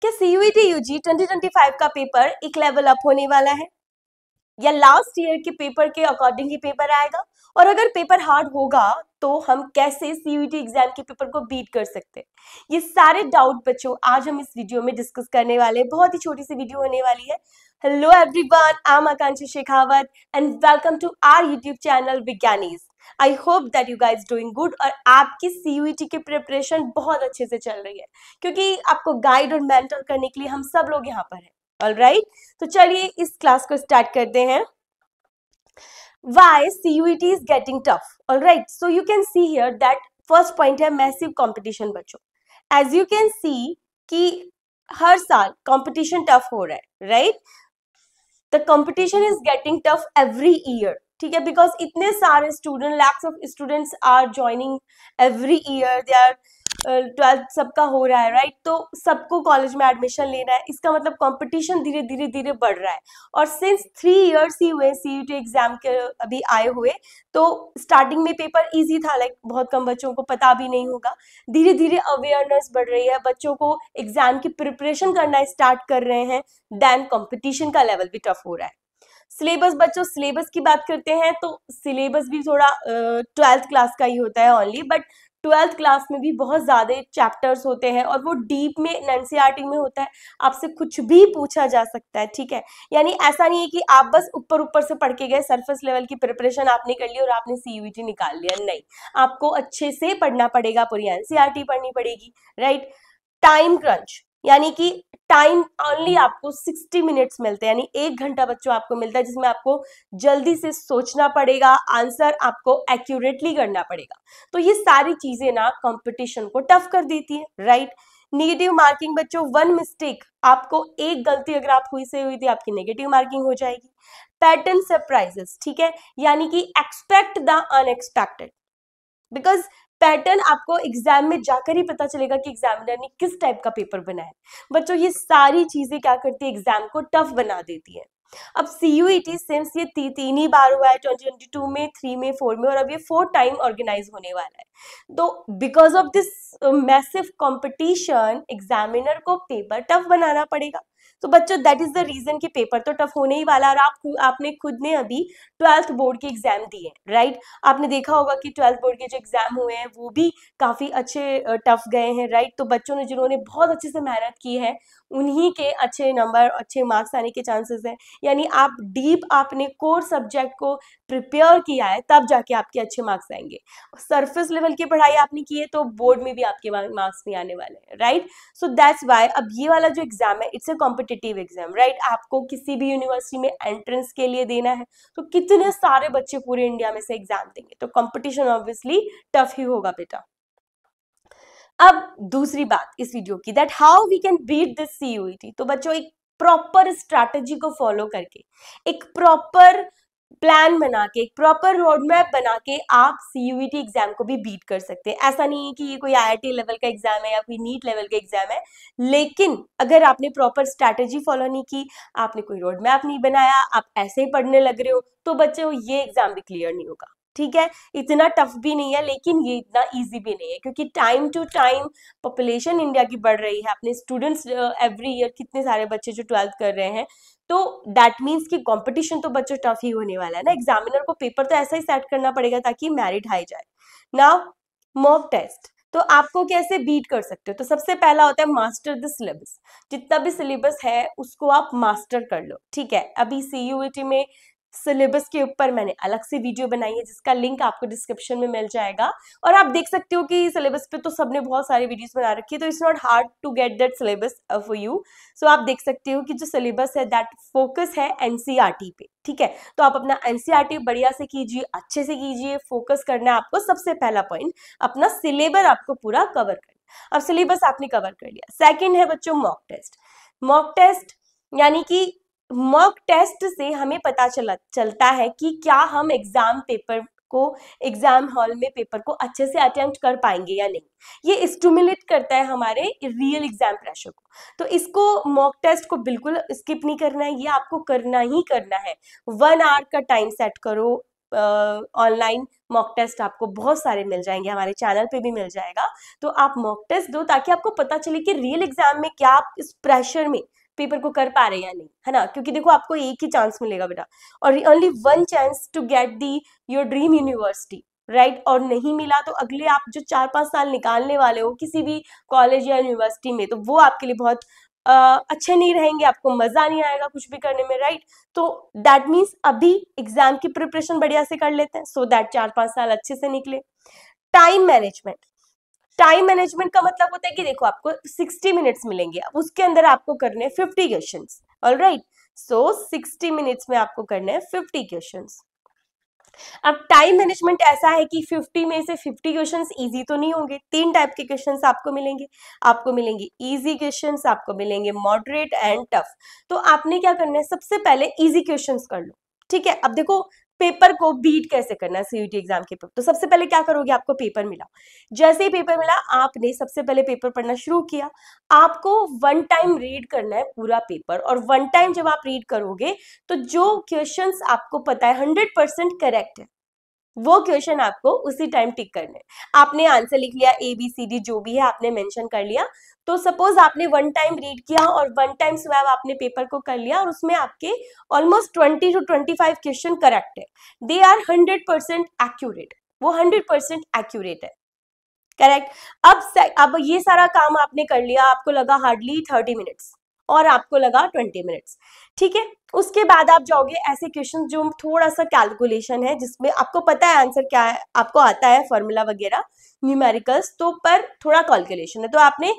क्या CUET UG 2025 का paper एक लेवल अप होने वाला है या लास्ट ईयर के पेपर के अकॉर्डिंग ही पेपर आएगा? और अगर पेपर हार्ड होगा तो हम कैसे CUET एग्जाम के पेपर को बीट कर सकते हैं? ये सारे डाउट बच्चों आज हम इस वीडियो में डिस्कस करने वाले हैं। बहुत ही छोटी सी वीडियो होने वाली है। Hello everyone, I am Akanksha Shekhawat and welcome to our YouTube channel Vigyanis. I hope that you guys doing good और आपकी CUET की प्रिपरेशन बहुत अच्छे से चल रही है, क्योंकि आपको गाइड और मेंटर करने के लिए हम सब लोग यहाँ पर हैं। ऑलराइट, तो चलिए इस क्लास को स्टार्ट करते हैं। Why CUET is getting tough? Alright, so you can see here that first point है massive competition बच्चों। As you can see कि हर साल competition tough हो रहा है, right? The competition is getting tough every year, ठीक है, because इतने सारे student, lakhs of students are joining every year, they are 12th सबका हो रहा है, राइट? तो सबको कॉलेज में एडमिशन लेना है, इसका मतलब कंपटीशन धीरे धीरे धीरे बढ़ रहा है। और सिंस 3 इयर्स ही हुए CUET एग्जाम के अभी आए हुए, तो स्टार्टिंग में पेपर इजी था, लाइक बहुत कम बच्चों को पता भी नहीं होगा। धीरे धीरे अवेयरनेस बढ़ रही है, बच्चों को एग्जाम की प्रिपरेशन करना स्टार्ट कर रहे हैं, देन कंपटीशन का लेवल भी टफ हो रहा है। सिलेबस बच्चों, सिलेबस की बात करते हैं तो सिलेबस भी थोड़ा 12th क्लास का ही होता है ओनली, बट 12th क्लास में भी बहुत ज़्यादा चैप्टर्स होते हैं और वो डीप में NCERT में होता है। आपसे कुछ भी पूछा जा सकता है, ठीक है। यानी ऐसा नहीं है कि आप बस ऊपर ऊपर से पढ़ के गए, सरफेस लेवल की प्रिपरेशन आपने कर ली और आपने CUET निकाल लिया, नहीं। आपको अच्छे से पढ़ना पड़ेगा, पूरी NCERT पढ़नी पड़ेगी, राइट। टाइम क्रंच, यानी कि टाइम ओनली आपको 60 मिनट्स मिलते हैं, यानी 1 घंटा बच्चों आपको मिलता है, जिसमें आपको जल्दी से सोचना पड़ेगा, आंसर आपको एक्यूरेटली करना पड़ेगा। तो ये सारी चीजें ना कंपटीशन को टफ कर देती है, राइट। नेगेटिव मार्किंग बच्चों, 1 मिस्टेक, आपको एक गलती अगर आप हुई थी आपकी नेगेटिव मार्किंग हो जाएगी। पैटर्न सरप्राइजेस, ठीक है, यानी कि expect the unexpected, because pattern आपको एग्जाम में जाकर ही पता चलेगा कि एग्जामिनर ने किस टाइप का पेपर बनाया है। बच्चों ये सारी चीजें क्या करती है, एग्जाम को टफ बना देती है। अब CUET सिंस ये तीन ही बार हुआ है, 2022 में, 3 में, 4 में, और अब ये 4 टाइम ऑर्गेनाइज होने वाला है। तो because of this massive competition examiner को पेपर टफ बनाना पड़ेगा। तो बच्चों दैट इज द रीजन कि पेपर तो टफ होने ही वाला। और आपने खुद ने अभी 12th बोर्ड के एग्जाम दिए, राइट। आपने देखा होगा कि 12th बोर्ड के जो एग्जाम हुए हैं वो भी काफी अच्छे टफ गए हैं, राइट। तो बच्चों ने जिन्होंने बहुत अच्छे से मेहनत की है उन्हीं के अच्छे नंबर, अच्छे मार्क्स आने के चांसेस हैं। यानी आप डीप आपने कोर सब्जेक्ट को प्रिपेयर किया है, तब जाके आपके अच्छे मार्क्स आएंगे। सरफेस लेवल की पढ़ाई आपने की है तो बोर्ड में भी आपके मार्क्स नहीं आने वाले हैं, राइट। सो दैट्स वाई अब ये वाला जो एग्जाम है it's a competitive exam, right. आपको किसी भी यूनिवर्सिटी में एंट्रेंस के लिए देना है, तो कितने सारे बच्चे पूरे इंडिया में से एग्जाम देंगे, तो कंपटीशन ऑब्वियसली टफ ही होगा बेटा। अब दूसरी बात इस वीडियो की, that how we can beat this CUET। तो बच्चों एक प्रॉपर स्ट्रैटेजी को फॉलो करके, एक प्रॉपर प्लान बना के, एक प्रॉपर रोड मैप बना के आप CUET एग्जाम को भी बीट कर सकते हैं। ऐसा नहीं है कि ये कोई IIT लेवल का एग्जाम है या कोई नीट लेवल का एग्जाम है, लेकिन अगर आपने प्रॉपर स्ट्रैटेजी फॉलो नहीं की, आपने कोई रोड मैप नहीं बनाया, आप ऐसे ही पढ़ने लग रहे हो, तो बच्चों ये एग्जाम भी क्लियर नहीं होगा, ठीक है। इतना टफ भी नहीं है, लेकिन ये इतना इजी भी नहीं है, क्योंकि time to time population India की बढ़ रही है, अपने स्टूडेंट्स एवरी ईयर कितने सारे बच्चे जो 12th कर रहे हैं, तो दैट मीन्स कि कंपटीशन तो बच्चों टफ ही होने वाला है ना। एग्जामिनर को पेपर तो ऐसा ही सेट करना पड़ेगा ताकि मेरिट हाई जाए। नाउ मॉक टेस्ट, तो आपको कैसे बीट कर सकते हो? तो सबसे पहला होता है मास्टर द सिलेबस। जितना भी सिलेबस है उसको आप मास्टर कर लो, ठीक है। अभी CUET में सिलेबस के ऊपर मैंने अलग से वीडियो बनाई है, जिसका लिंक आपको डिस्क्रिप्शन में मिल जाएगा, और आप देख सकते हो कि सिलेबस पे तो सबने बहुत सारी वीडियोस बना रखी है, तो it's not hard to get that syllabus for you. So आप देख सकते हो कि जो सिलेबस है दैट फोकस है NCERT पे, ठीक है। तो आप अपना NCERT बढ़िया से कीजिए, अच्छे से कीजिए, फोकस करना है आपको। सबसे पहला पॉइंट, अपना सिलेबस आपको पूरा कवर करना। अब सिलेबस आपने कवर कर लिया। सेकेंड है बच्चों मॉक टेस्ट। मॉक टेस्ट यानी कि मॉक टेस्ट से हमें पता चलता है कि क्या हम एग्जाम पेपर को, एग्जाम हॉल में पेपर को अच्छे से अटेम्प्ट कर पाएंगे या नहीं। ये स्टिमुलेट करता है हमारे रियल एग्जाम प्रेशर को। तो इसको, मॉक टेस्ट को बिल्कुल स्किप नहीं करना है, ये आपको करना ही करना है। 1 आवर का टाइम सेट करो, ऑनलाइन मॉक टेस्ट आपको बहुत सारे मिल जाएंगे, हमारे चैनल पे भी मिल जाएगा। तो आप मॉक टेस्ट दो ताकि आपको पता चले कि रियल एग्जाम में क्या आप इस प्रेशर में पेपर को कर पा रहे हैं या नहीं, है ना। क्योंकि देखो आपको एक ही चांस मिलेगा बेटा, और only one chance to get the your dream university, right. और नहीं मिला तो अगले आप जो 4-5 साल निकालने वाले हो किसी भी कॉलेज या यूनिवर्सिटी में, तो वो आपके लिए बहुत अच्छे नहीं रहेंगे, आपको मजा नहीं आएगा कुछ भी करने में, राइट। तो दैट मीन्स अभी एग्जाम की प्रिपरेशन बढ़िया से कर लेते हैं सो दैट 4-5 साल अच्छे से निकले। टाइम मैनेजमेंट, टाइम मैनेजमेंट का मतलब होता है कि देखो आपको 60 मिनट्स मिलेंगे, अब उसके अंदर आपको करने हैं 50 क्वेश्चंस, ऑलराइट। सो 60 मिनट्स में आपको करने हैं 50 क्वेश्चंस। अब टाइम मैनेजमेंट ऐसा है कि 50 में से 50 क्वेश्चंस इजी तो नहीं होंगे, 3 टाइप के क्वेश्चंस आपको मिलेंगे। आपको मिलेंगे इजी क्वेश्चंस, आपको मिलेंगे मॉडरेट एंड टफ। तो आपने क्या करना है, सबसे पहले इजी क्वेश्चंस कर लो, ठीक है। अब देखो पेपर को बीट कैसे करना है सीयूटी एग्जाम के पेपर, तो सबसे पहले क्या करोगे, आपको पेपर मिला, जैसे ही पेपर मिला आपने सबसे पहले पेपर पढ़ना शुरू किया। आपको वन टाइम रीड करना है पूरा पेपर, और वन टाइम जब आप रीड करोगे तो जो क्वेश्चंस आपको पता है 100% करेक्ट है, वो क्वेश्चन आपको उसी टाइम टिक करने। आपने आंसर लिख लिया, ABCD जो भी है आपने मेंशन कर लिया। तो सपोज आपने वन टाइम रीड किया और वन टाइम स्वैब आपने पेपर को कर लिया, और उसमें आपके ऑलमोस्ट 20 to 25 क्वेश्चन करेक्ट है, दे आर 100% एक्यूरेट, वो 100% एक्यूरेट है, करेक्ट। अब ये सारा काम आपने कर लिया, आपको लगा हार्डली 30 मिनट्स और आपको लगा 20 मिनट्स, ठीक है। उसके बाद आप जाओगे ऐसे क्वेश्चन जो थोड़ा सा कैलकुलेशन है, जिसमें आपको पता है आंसर क्या है, आपको आता है फॉर्मूला वगैरह न्यूमेरिकल्स, तो पर थोड़ा कैलकुलेशन है। तो आपने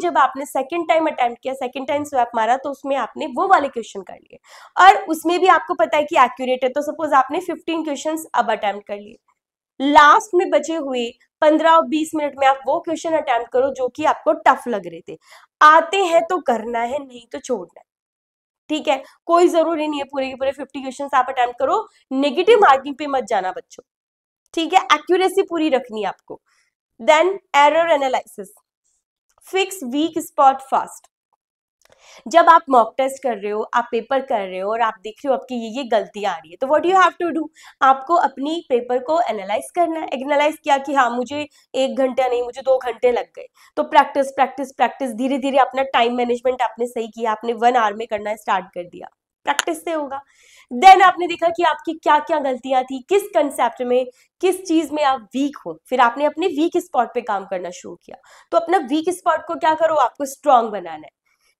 जब आपने सेकंड टाइम अटेम्प्ट किया, सेकंड टाइम स्वैप मारा, तो उसमें आपने वो वाले क्वेश्चन कर लिए, और उसमें भी आपको पता है कि एक्यूरेट है। तो सपोज आपने 15 क्वेश्चन अब अटेम्प्ट कर लिए, लास्ट में बचे हुए 15 और 20 मिनट में आप वो क्वेश्चन अटेम्प्ट करो जो कि आपको टफ लग रहे थे। आते हैं तो करना है, नहीं तो छोड़ना है, ठीक है। कोई जरूरी नहीं है पूरे के पूरे 50 क्वेश्चंस आप अटेम्प्ट करो, नेगेटिव मार्किंग पे मत जाना बच्चों, ठीक है। एक्यूरेसी पूरी रखनी है आपको। Then error analysis, fix weak spot fast. जब आप मॉक टेस्ट कर रहे हो, आप पेपर कर रहे हो और आप देख रहे हो आपकी ये गलतियां आ रही है, तो what you have to do, आपको अपनी पेपर को एनालाइज करना है। एनालाइज किया कि हाँ मुझे 1 घंटा नहीं, मुझे 2 घंटे लग गए, तो प्रैक्टिस प्रैक्टिस प्रैक्टिस, धीरे धीरे अपना टाइम मैनेजमेंट आपने सही किया, आपने 1 आवर में करना स्टार्ट कर दिया, प्रैक्टिस से होगा। देन आपने देखा कि आपकी क्या क्या गलतियां थी, किस कंसेप्ट में, किस चीज में आप वीक हो, फिर आपने अपने वीक स्पॉट पे काम करना शुरू किया। तो अपना वीक स्पॉट को क्या करो, आपको स्ट्रॉन्ग बनाना है।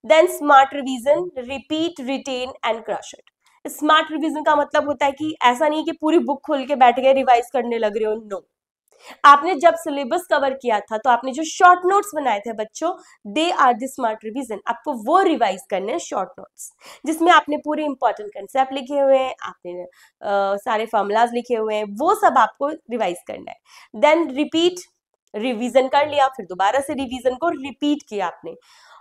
Then smart revision, repeat, retain and crush it. Smart revision का मतलब होता है कि ऐसा नहीं कि पूरी बुक खोल के बैठ गए रिवाइज करने लग रहे हो, नो। आपने जब सिलेबस कवर किया था तो आपने जो शॉर्ट नोट्स बनाए थे बच्चों, they are the smart revision, आपको वो रिवाइज करने हैं शॉर्ट नोट्स, जिसमें आपने पूरे इंपॉर्टेंट कंसेप्ट लिखे हुए हैं, आपने सारे फॉर्मूलाज लिखे हुए हैं, वो सब आपको रिवाइज करना है। देन रिपीट, रिवीजन कर लिया, फिर दोबारा से रिवीजन को रिपीट किया आपने,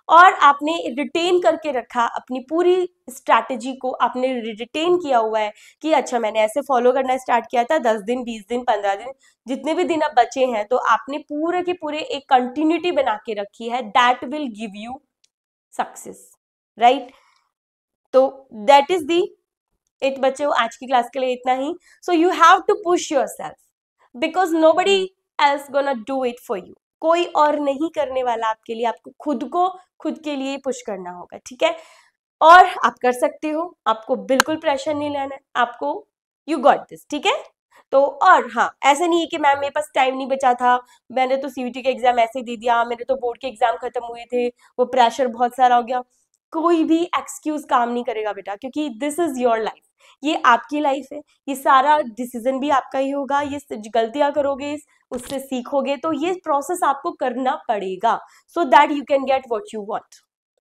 और आपने रिटेन करके रखा अपनी पूरी स्ट्रैटेजी को, आपने रिटेन किया हुआ है कि अच्छा मैंने ऐसे फॉलो करना स्टार्ट किया था, 10 दिन, 20 दिन, 15 दिन, जितने भी दिन अब बचे हैं, तो आपने पूरे के पूरे एक कंटिन्यूटी बना के रखी है, that will give you success, right. तो दैट इज दी इट बच्चों, आज की क्लास के लिए इतना ही। So you have to push yourself, because nobody else gonna do it for you, कोई और नहीं करने वाला आपके लिए, आपको खुद को खुद के लिए पुश करना होगा, ठीक है। और आप कर सकते हो, आपको बिल्कुल प्रेशर नहीं लेना है, आपको यू गॉट दिस, ठीक है। तो और हाँ, ऐसा नहीं है कि मैम मेरे पास टाइम नहीं बचा था, मैंने तो सीयूटी का एग्जाम ऐसे ही दे दिया, मेरे तो बोर्ड के एग्जाम खत्म हुए थे, वो प्रेशर बहुत सारा हो गया, कोई भी एक्सक्यूज काम नहीं करेगा बेटा, क्योंकि दिस इज योर लाइफ, ये आपकी लाइफ है, ये सारा डिसीजन भी आपका ही होगा, ये गलतियां करोगे उससे सीखोगे, तो ये प्रोसेस आपको करना पड़ेगा so that you can get what you want.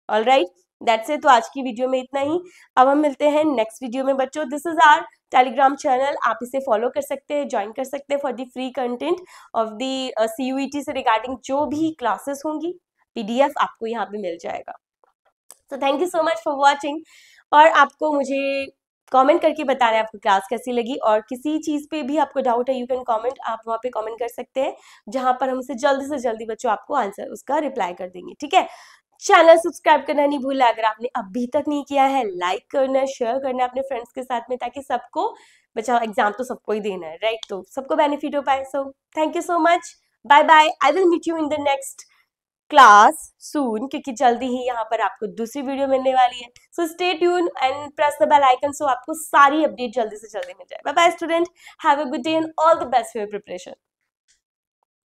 Alright, that's it. तो आज की वीडियो में इतना ही, अब हम मिलते हैं नेक्स्ट वीडियो में बच्चों। This is our Telegram channel, आप इसे फॉलो कर सकते हैं, ज्वाइन कर सकते हैं for the free content of the CUET से रिगार्डिंग जो भी क्लासेस होंगी, PDF आपको यहाँ पे मिल जाएगा। तो thank you so much for watching, और आपको मुझे कमेंट करके बताना है आपको क्लास कैसी लगी, और किसी चीज़ पे भी आपको डाउट है, यू कैन कमेंट, आप वहाँ पे कमेंट कर सकते हैं, जहाँ पर हम उसे जल्दी से जल्दी बच्चों आपको आंसर उसका रिप्लाई कर देंगे, ठीक है। चैनल सब्सक्राइब करना नहीं भूलना, अगर आपने अभी तक नहीं किया है, लाइक करना है, शेयर करना है अपने फ्रेंड्स के साथ में, ताकि सबको बच्चा एग्जाम तो सबको ही देना है, राइट? तो सबको बेनिफिट हो पाए। So thank you so much, bye bye. I will meet you in the next class soon, क्योंकि जल्दी ही यहाँ पर आपको दूसरी वीडियो मिलने वाली है। So stay tune and press the bell icon, so आपको सारी अपडेट जल्दी से जल्दी मिल जाए। Bye bye student, have a good day and all the best for your preparation.